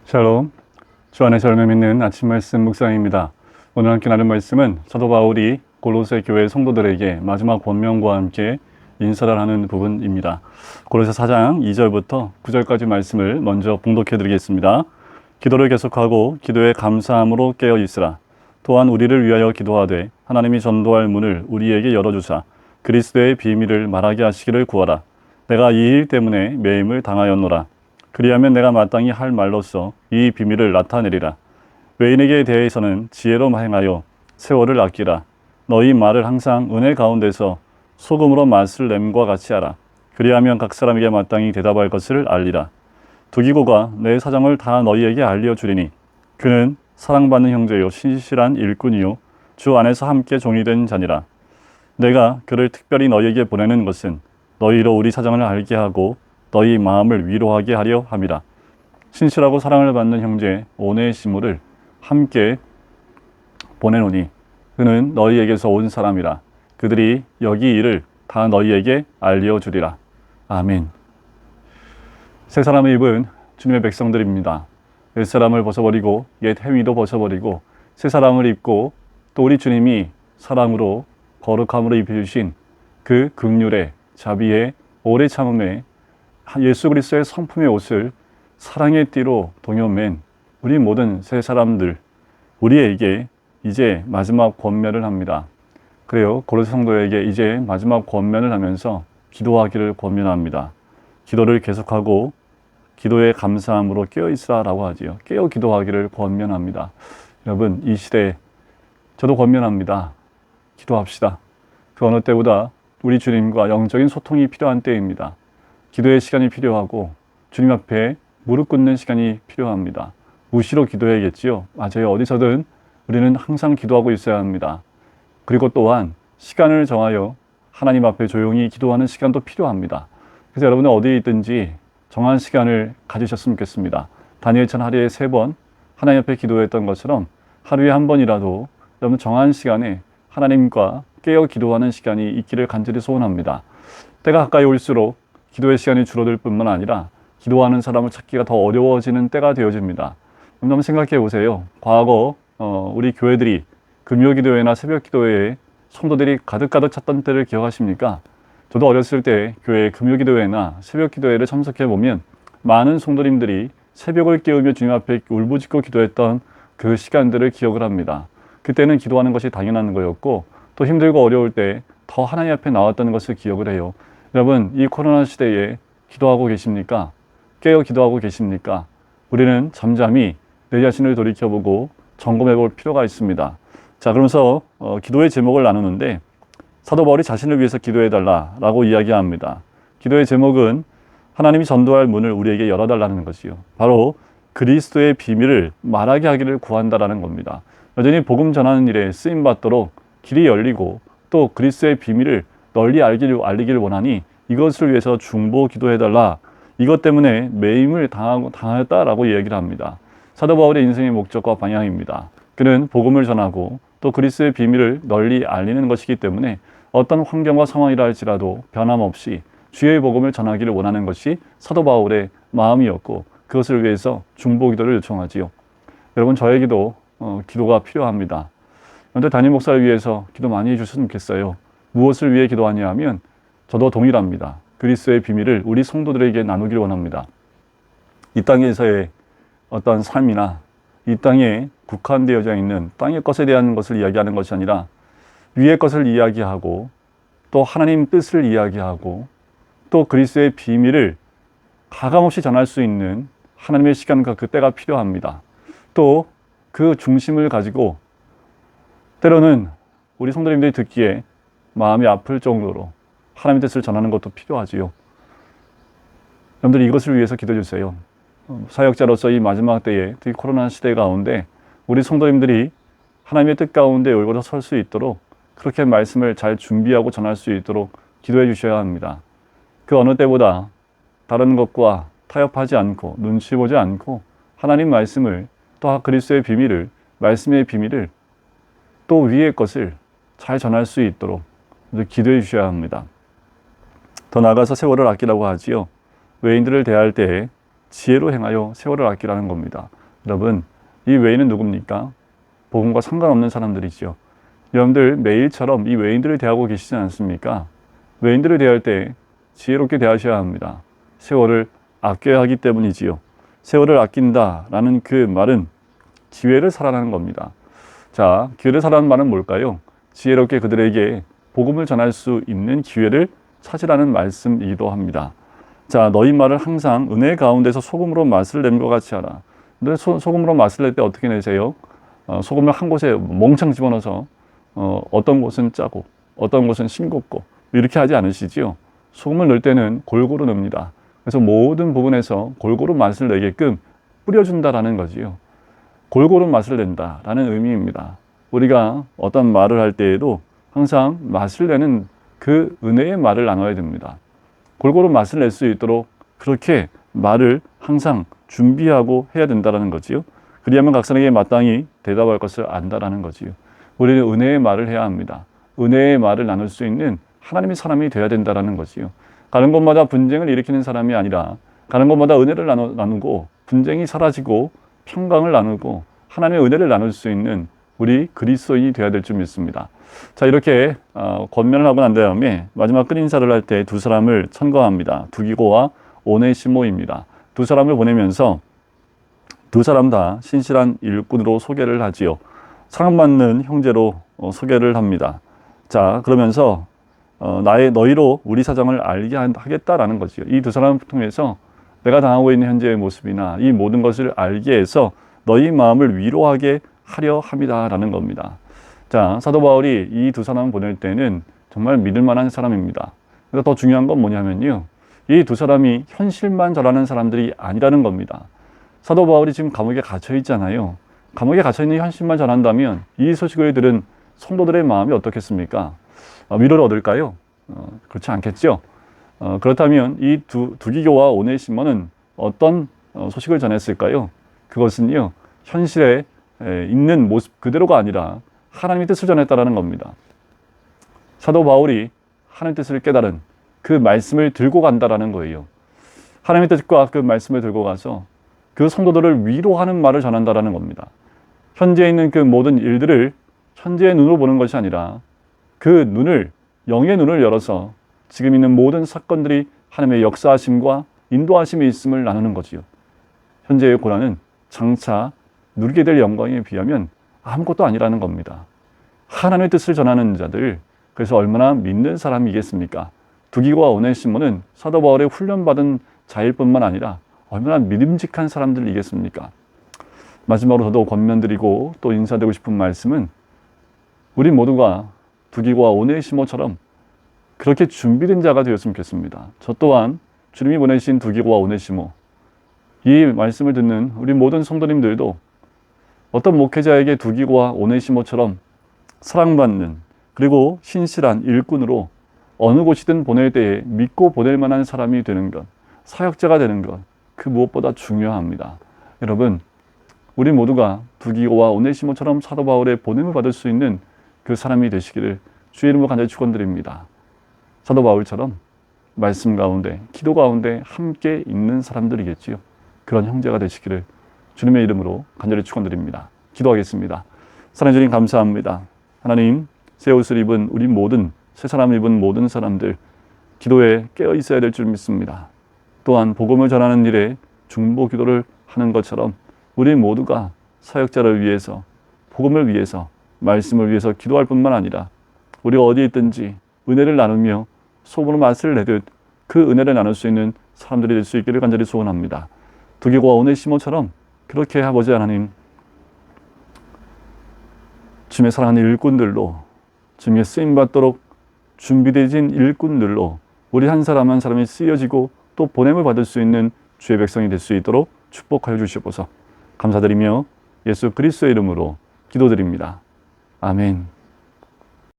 샬롬, 주 안에서 열매 맺는 아침 말씀 묵상입니다. 오늘 함께 나눌 말씀은 사도 바울이 골로새 교회 성도들에게 마지막 권면과 함께 인사를 하는 부분입니다. 골로새 4장 2절부터 9절까지 말씀을 먼저 봉독해 드리겠습니다. 기도를 계속하고 기도에 감사함으로 깨어 있으라. 또한 우리를 위하여 기도하되 하나님이 전도할 문을 우리에게 열어주사 그리스도의 비밀을 말하게 하시기를 구하라. 내가 이 일 때문에 매임을 당하였노라. 그리하면 내가 마땅히 할 말로써 이 비밀을 나타내리라. 외인에게 대해서는 지혜로 행하여 세월을 아끼라. 너희 말을 항상 은혜 가운데서 소금으로 맛을 냄과 같이 하라. 그리하면 각 사람에게 마땅히 대답할 것을 알리라. 두기고가 내 사정을 다 너희에게 알려주리니 그는 사랑받는 형제요 신실한 일꾼이요 주 안에서 함께 종이 된 자니라. 내가 그를 특별히 너희에게 보내는 것은 너희로 우리 사정을 알게 하고 너희 마음을 위로하게 하려 함이라. 신실하고 사랑을 받는 형제 오네시모를 함께 보내노니 그는 너희에게서 온 사람이라. 그들이 여기 일을 다 너희에게 알려주리라. 아멘. 새 사람을 입은 주님의 백성들입니다. 옛 사람을 벗어버리고 옛 행위도 벗어버리고 새 사람을 입고 또 우리 주님이 사랑으로 거룩함으로 입혀주신 그 긍휼의 자비의 오래 참음의 예수 그리스도의 성품의 옷을 사랑의 띠로 동여맨 우리 모든 새 사람들, 우리에게 이제 마지막 권면을 합니다. 그래요. 고린도 성도에게 이제 마지막 권면을 하면서 기도하기를 권면합니다. 기도를 계속하고 기도에 감사함으로 깨어있으라라고 하지요. 깨어 기도하기를 권면합니다. 여러분, 이 시대에 저도 권면합니다. 기도합시다. 그 어느 때보다 우리 주님과 영적인 소통이 필요한 때입니다. 기도의 시간이 필요하고 주님 앞에 무릎 꿇는 시간이 필요합니다. 무시로 기도해야겠지요. 맞아요. 어디서든 우리는 항상 기도하고 있어야 합니다. 그리고 또한 시간을 정하여 하나님 앞에 조용히 기도하는 시간도 필요합니다. 그래서 여러분은 어디에 있든지 정한 시간을 가지셨으면 좋겠습니다. 다니엘처럼 하루에 3번 하나님 앞에 기도했던 것처럼 하루에 한 번이라도 여러분 정한 시간에 하나님과 깨어 기도하는 시간이 있기를 간절히 소원합니다. 때가 가까이 올수록 기도의 시간이 줄어들 뿐만 아니라 기도하는 사람을 찾기가 더 어려워지는 때가 되어집니다. 한번 생각해 보세요. 과거 우리 교회들이 금요기도회나 새벽기도회에 성도들이 가득가득 찼던 때를 기억하십니까? 저도 어렸을 때 교회 금요기도회나 새벽기도회를 참석해 보면 많은 성도님들이 새벽을 깨우며 주님 앞에 울부짖고 기도했던 그 시간들을 기억을 합니다. 그때는 기도하는 것이 당연한 거였고 또 힘들고 어려울 때 더 하나님 앞에 나왔다는 것을 기억을 해요. 여러분, 이 코로나 시대에 기도하고 계십니까? 깨어 기도하고 계십니까? 우리는 잠잠히 내 자신을 돌이켜보고 점검해 볼 필요가 있습니다. 자, 그러면서 기도의 제목을 나누는데 사도 바울이 자신을 위해서 기도해달라라고 이야기합니다. 기도의 제목은 하나님이 전도할 문을 우리에게 열어달라는 것이요. 바로 그리스도의 비밀을 말하게 하기를 구한다라는 겁니다. 여전히 복음 전하는 일에 쓰임받도록 길이 열리고 또 그리스도의 비밀을 널리 알리기를 원하니 이것을 위해서 중보 기도해달라. 이것 때문에 매임을 당하였다라고 이야기를 합니다. 사도 바울의 인생의 목적과 방향입니다. 그는 복음을 전하고 또 그리스도의 비밀을 널리 알리는 것이기 때문에 어떤 환경과 상황이라 할지라도 변함없이 주의 복음을 전하기를 원하는 것이 사도 바울의 마음이었고 그것을 위해서 중보 기도를 요청하지요. 여러분, 저에게도 기도가 필요합니다. 그런데 담임 목사를 위해서 기도 많이 해주셨으면 좋겠어요. 무엇을 위해 기도하냐 하면 저도 동일합니다. 그리스도의 비밀을 우리 성도들에게 나누기를 원합니다. 이 땅에서의 어떤 삶이나 이 땅에 국한되어져 있는 땅의 것에 대한 것을 이야기하는 것이 아니라 위의 것을 이야기하고 또 하나님 뜻을 이야기하고 또 그리스도의 비밀을 가감없이 전할 수 있는 하나님의 시간과 그 때가 필요합니다. 또 그 중심을 가지고 때로는 우리 성도님들이 듣기에 마음이 아플 정도로 하나님의 뜻을 전하는 것도 필요하지요. 여러분들 이것을 위해서 기도해 주세요. 사역자로서 이 마지막 때에 특히 코로나 시대 가운데 우리 성도님들이 하나님의 뜻 가운데 올바로 설 수 있도록 그렇게 말씀을 잘 준비하고 전할 수 있도록 기도해 주셔야 합니다. 그 어느 때보다 다른 것과 타협하지 않고 눈치 보지 않고 하나님 말씀을 또 그리스도의 비밀을 말씀의 비밀을 또 위의 것을 잘 전할 수 있도록 기도해 주셔야 합니다. 더 나아가서 세월을 아끼라고 하지요. 외인들을 대할 때 지혜로 행하여 세월을 아끼라는 겁니다. 여러분, 이 외인은 누굽니까? 복음과 상관없는 사람들이죠. 여러분들 매일처럼 이 외인들을 대하고 계시지 않습니까? 외인들을 대할 때 지혜롭게 대하셔야 합니다. 세월을 아껴야 하기 때문이지요. 세월을 아낀다라는 그 말은 기회를 사라는 겁니다. 자, 기회를 사라는 말은 뭘까요? 지혜롭게 그들에게 복음을 전할 수 있는 기회를 찾으라는 말씀이기도 합니다. 자, 너희 말을 항상 은혜 가운데서 소금으로 맛을 낸 것 같이 하라. 근데 소금으로 맛을 낼 때 어떻게 내세요? 소금을 한 곳에 몽창 집어넣어서 어떤 곳은 짜고 어떤 곳은 싱겁고 이렇게 하지 않으시지요. 소금을 넣을 때는 골고루 넣습니다. 그래서 모든 부분에서 골고루 맛을 내게끔 뿌려준다라는 거지요. 골고루 맛을 낸다라는 의미입니다. 우리가 어떤 말을 할 때에도 항상 맛을 내는 그 은혜의 말을 나눠야 됩니다. 골고루 맛을 낼 수 있도록 그렇게 말을 항상 준비하고 해야 된다는 거지요. 그리하면 각 사람에게 마땅히 대답할 것을 안다라는 거지요. 우리는 은혜의 말을 해야 합니다. 은혜의 말을 나눌 수 있는 하나님의 사람이 되어야 된다는 거지요. 가는 곳마다 분쟁을 일으키는 사람이 아니라 가는 곳마다 은혜를 나누고 분쟁이 사라지고 평강을 나누고 하나님의 은혜를 나눌 수 있는 우리 그리스도인이 되어야 될 줄 믿습니다. 자, 이렇게 권면을 하고 난 다음에 마지막 끝인사를 할 때 두 사람을 천거합니다. 두기고와 오네시모입니다. 두 사람을 보내면서 두 사람 다 신실한 일꾼으로 소개를 하지요. 사랑받는 형제로 소개를 합니다. 자, 그러면서 너희로 우리 사정을 알게 하겠다라는 거지요. 이 두 사람을 통해서 내가 당하고 있는 현재의 모습이나 이 모든 것을 알게 해서 너희 마음을 위로하게 하려 함이다라는 겁니다. 자, 사도 바울이 이 두 사람을 보낼 때는 정말 믿을 만한 사람입니다. 그래서 더 중요한 건 뭐냐면요, 이 두 사람이 현실만 전하는 사람들이 아니라는 겁니다. 사도 바울이 지금 감옥에 갇혀 있잖아요. 감옥에 갇혀 있는 현실만 전한다면 이 소식을 들은 성도들의 마음이 어떻겠습니까? 위로를 얻을까요? 그렇지 않겠죠. 그렇다면 이 두기교와 오네시모는 어떤 소식을 전했을까요? 그것은요, 현실에 있는 모습 그대로가 아니라 하나님의 뜻을 전했다라는 겁니다. 사도 바울이 하나님의 뜻을 깨달은 그 말씀을 들고 간다라는 거예요. 하나님의 뜻과 그 말씀을 들고 가서 그 성도들을 위로하는 말을 전한다라는 겁니다. 현재에 있는 그 모든 일들을 현재의 눈으로 보는 것이 아니라 그 눈을, 영의 눈을 열어서 지금 있는 모든 사건들이 하나님의 역사하심과 인도하심이 있음을 나누는 거지요. 현재의 고난은 장차 누리게 될 영광에 비하면 아무것도 아니라는 겁니다. 하나님의 뜻을 전하는 자들, 그래서 얼마나 믿는 사람이겠습니까? 두기고와 오네시모는 사도 바울의 훈련받은 자일 뿐만 아니라 얼마나 믿음직한 사람들이겠습니까? 마지막으로 저도 권면드리고 또 인사드리고 싶은 말씀은 우리 모두가 두기고와 오네시모처럼 그렇게 준비된 자가 되었으면 좋겠습니다. 저 또한 주님이 보내신 두기고와 오네시모, 이 말씀을 듣는 우리 모든 성도님들도 어떤 목회자에게 두기고와 오네시모처럼 사랑받는 그리고 신실한 일꾼으로 어느 곳이든 보낼 때에 믿고 보낼 만한 사람이 되는 것, 사역자가 되는 것, 그 무엇보다 중요합니다. 여러분, 우리 모두가 두기고와 오네시모처럼 사도 바울의 보냄을 받을 수 있는 그 사람이 되시기를 주의 이름으로 간절히 축원드립니다. 사도 바울처럼 말씀 가운데, 기도 가운데 함께 있는 사람들이겠지요. 그런 형제가 되시기를 주님의 이름으로 간절히 축원드립니다. 기도하겠습니다. 사랑해 주님 감사합니다. 하나님, 새 옷을 입은 우리 모든, 새 사람을 입은 모든 사람들 기도에 깨어 있어야 될 줄 믿습니다. 또한 복음을 전하는 일에 중보 기도를 하는 것처럼 우리 모두가 사역자를 위해서, 복음을 위해서, 말씀을 위해서 기도할 뿐만 아니라 우리가 어디에 있든지 은혜를 나누며 소금으로 맛을 내듯 그 은혜를 나눌 수 있는 사람들이 될 수 있기를 간절히 소원합니다. 두기고와 오네시모처럼 그렇게 아버지 하나님, 주님의 사랑하는 일꾼들로, 주님의 쓰임받도록 준비되어진 일꾼들로 우리 한 사람 한 사람이 쓰여지고 또 보냄을 받을 수 있는 주의 백성이 될 수 있도록 축복하여 주시옵소서. 감사드리며 예수 그리스도의 이름으로 기도드립니다. 아멘.